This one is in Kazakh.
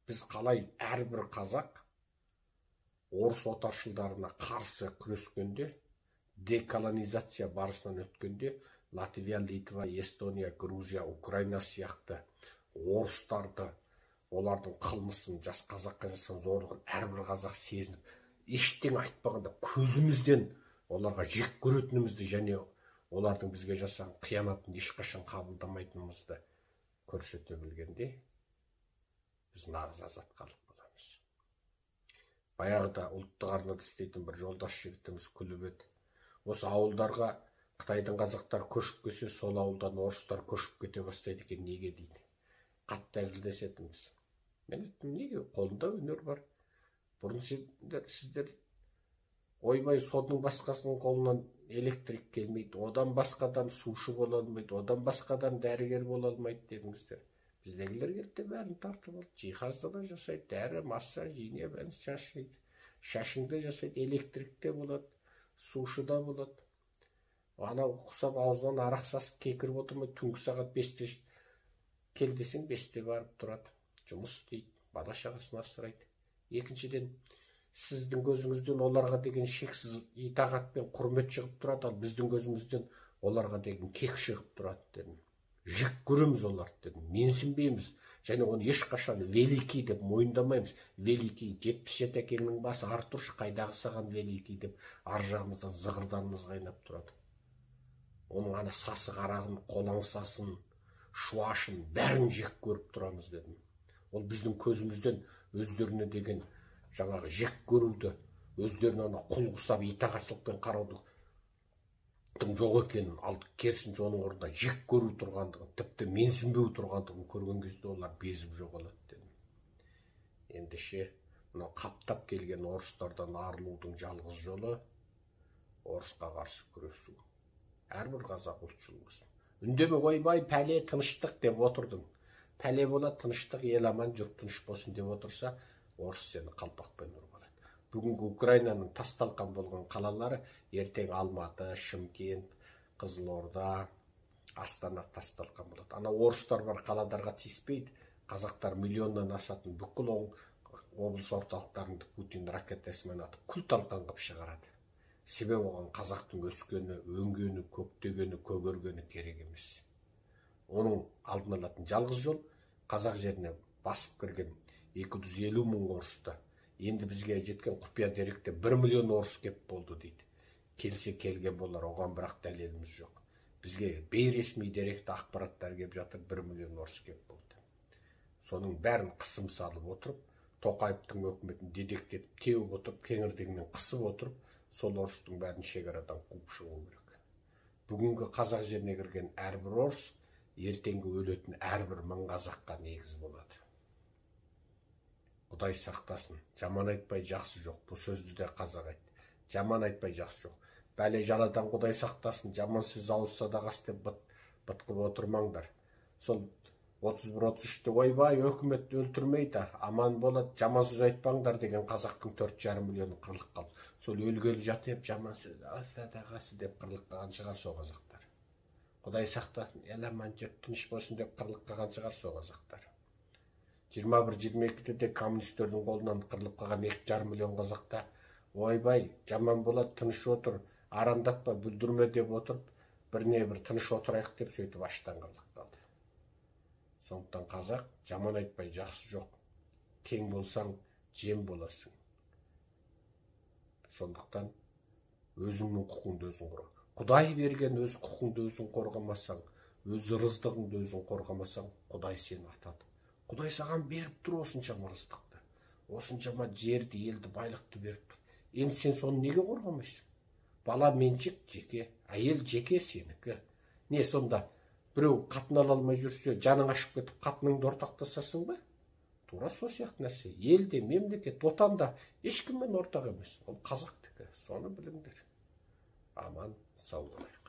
Біз қалай әрбір қазақ орыс отаршылдарына қарсы күрескенде, деколонизация барысынан өткенде, Латвия, Литва, Эстония, Грузия, Украина сияқты орыстарды, олардың қылмысын, жас қазаққа жасаған зорлығын әрбір қазақ сезініп, ештеңе айтпағанда көзімізден оларға жек көретінімізді және олардың бізге жасаған қиянатын ешқашан қабылдамайтынымызды көрсете білгенде, біз нағыз азат халық боламыз. Баяғыда ұлттық арнада істейтін бір жолдас жігітіміз күліп еді. Осы ауылдарға Қытайдың қазақтар көшіп келсе, сол ауылдан орыстар көшіп кете бастайды екен, неге дейді. Қатты әзілдесетінбіз. Мен айттым, неге? Қолында өнер бар. Бұрын сіздер ойбай содың басқасының қолынан электрик келмейді, одан басқадан сушы бола алмайды, одан басқадан дәрігер бола алмайды дедіңіздер. Біздегілер келді, бәрін тартып алды. Жиһазды да жасайды, дәрі, массаж, ине, бәрін шашайды. Шашыңды жасайды, электрикте болады, сушы да болады. Анау құсап аузынан арақ сасып кекіріп отырмай, түнгі сағат 5-те кел десең 5-те барып тұрады. Жұмыс істейді, бала шағасын асырайды. Екіншіден, сіздің көзіңізден оларға деген шексіз итағат пен құрмет шығып тұрады, ал біздің көзімізден оларға деген кек шығып тұрады дедім. Жек көреміз оларды дедім, менсінбейміз, және оны ешқашан великий деп мойындамаймыз. Великий 77 әкеңнің басы Артуршы, қайдағы саған великий деп ар жағымыздан зығырданымыз қайнап тұрады. Оның ана сасы қарағын, қолаңсасын, шуашын бәрін жек көріп тұрамыз дедім. Ол біздің көзімізден өздеріне деген жаңағы жек көруді, өздеріне ана құл құсап итағатшылықпен қараудың жоқ екенін, ал керісінше оның орнында жек көру тұрғандығын, тіпті менсінбеу тұрғандығын көрген кезде олар безіп жоғалады дедім. Ендеше, мынау қаптап келген орыстардан арылудың жалғыз жолы орысқа қарсы күресу. Әрбір қазақ ұлтшыл болсын. Үндеме, ойбай, пәле, тыныштық деп отырдың. Пәле болады, тыныштық, ел аман, жұрт тыныш болсын деп отырса, орыс сені қалпақпен ұрып алады. Бүгінгі Украинаның тасталқан болған қалалары ертең Алматы, Шымкент, Қызылорда, Астана тасталқан болады. Ана орыстар бар қаладарға тиіспейді. Қазақтар миллионнан асатын бүкіл облыс орталықтарында Путин ракетасымен атып күл талқан қып шығарады. Себебі оған қазақтың өскені, өңгені, көктегені, көгергені керек емес. Оның алдын алатын жалғыз жол қазақ жеріне басып кірген 250 мың орысты. Енді бізге жеткен құпия деректе 1 миллион орыс кеп болды дейді. Келсе келген болар, оған бірақ дәлеліміз жоқ. Бізге бейресми деректі ақпараттар кеп жатыр, 1 миллион орыс кеп болды. Соның бәрін қысым салып отырып, Тоқаевтың өкіметін дедектетіп, теуіп отырып, кеңірдегінен қысып отырып, сол орыстың бәрін шекарадан қуып шығу керек. Бүгінгі қазақ жеріне кірген әрбір орыс, ертеңгі өлетін әрбір мың қазаққа негіз болады. Құдай сақтасын. Жаман айтпай жақсы жоқ. Бұл сөзді де қазақ айтты. Жаман айтпай жақсы жоқ. Бәле жаладан Құдай сақтасын. Жаман сөз ауыз садағасы деп бытқып отырмаңдар. Сол 31-33-те ойбай, өкімет өлтірмейді, аман болады, жаман сөз айтпаңдар деген қазақтың 4,5 миллионы қырылып қалды. Сол өлгелі жатып жаман сөз садағасы деп қырылып қалған шығар сол қазақтар. Құдай сақтасын, ел аман, жұрт тыныш болсын деп қырылып қалған шығар сол қазақтар. 21-22-де коммунистердің қолынан қырылып қалған 2,5 миллион қазақта ойбай, жаман болады, тыныш отыр, арандатпа, бүлдірме деп отырып, бір тыныш отырайық деп сөйтіп аштан қырылып қалды. Сондықтан қазақ жаман айтпай жақсы жоқ. Тең болсаң жем боласың. Сондықтан өзіңнің құқыңды өзің қорға. Құдай берген өз құқыңды өзің қорғамасаң, өз рыздығыңды өзің қорғамасаң, Құдай сені атады. Құдай саған беріп тұр осыншама рыздықты, осыншама жерді, елді, байлықты беріп тұр. Енді сен соны неге қорғамайсың? Бала меншік жеке, әйел жеке сенікі. Не сонда біреу қатын ала алмай жүрсе, жаның ашып кетіп, қатыныңды ортақтасасың ба? Тура сол сияқты нәрсе. Елде, мемлекет, отанда ешкіммен ортақ емес. Ол қазақтікі. Соны біліңдер. Аман, сау болайық.